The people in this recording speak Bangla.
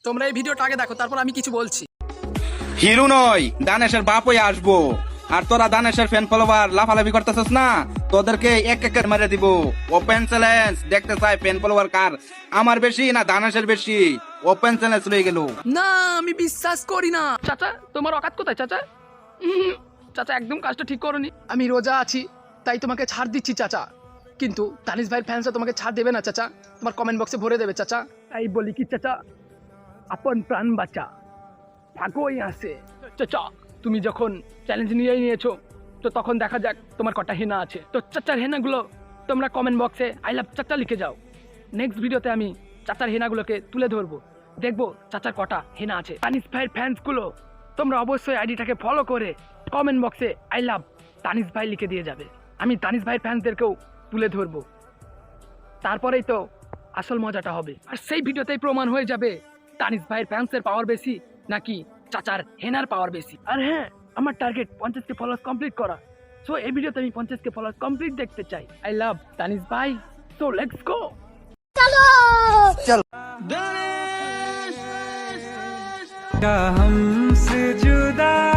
তোমরা এই ভিডিওটা আগে দেখো, তারপর আমি কিছু বলছি। হিরো নয়, দানেশের বাপ হয়ে আসবো। আর তোরা দানেশের ফ্যান ফলোয়ার লাফালাফি করতেছিস না, তোদেরকে এক এক করে মেরে দিব। ওপেন চ্যালেঞ্জ, দেখতে চাই ফ্যান ফলোয়ার কার, আমার বেশি না দানেশের বেশি। ওপেন চ্যালেঞ্জ লয়ে গেল। না, আমি বিশ্বাস করি না। চাচা, তোমার অকাত কোথায় চাচা? চাচা, একদম কাজটা ঠিক করনি। আমি রোজা আছি, তাই তোমাকে ছাড় দিচ্ছি চাচা। কিন্তু তানিশ ভাইয়ের ফ্যান্সরা তোমাকে ছাড় দেবে না চাচা, তোমার কমেন্ট বক্সে ভরে দেবে চাচা। তাই বলি কি চাচা, আপন প্রাণ বাঁচা, ভাগোই আসে। চাচা, তুমি যখন চ্যালেঞ্জ নিয়েই নিয়েছো, তো তখন দেখা যাক তোমার কটা হেনা আছে। তো চাচার হেনাগুলো তোমরা কমেন্ট বক্সে আই লাভ চাচা লিখে যাও। নেক্সট ভিডিওতে আমি চাচার হেনাগুলোকে তুলে ধরবো, দেখবো চাচার কটা হেনা আছে। তানিশ ভাইয়ের ফ্যান্সগুলো তোমরা অবশ্যই আইডিটাকে ফলো করে কমেন্ট বক্সে আই লাভ তানিশ ভাই লিখে দিয়ে যাবে। আমি তানিশ ভাইয়ের ফ্যান্সদেরকেও তুলে ধরবো, তারপরেই তো আসল মজাটা হবে। আর সেই ভিডিওতেই প্রমাণ হয়ে যাবে তানিশ ভাইয়ের ফ্যান্সের পাওয়ার বেশি নাকি চাচার হেনার পাওয়ার বেশি। আর হ্যাঁ, আমার টার্গেট 50K ফলোয়ার্স কমপ্লিট করা। সো এই ভিডিওতে আমি 50K ফলোয়ার্স কমপ্লিট দেখতে চাই। আই লাভ তানিশ ভাই, সো লেটস গো। हमसे जुदा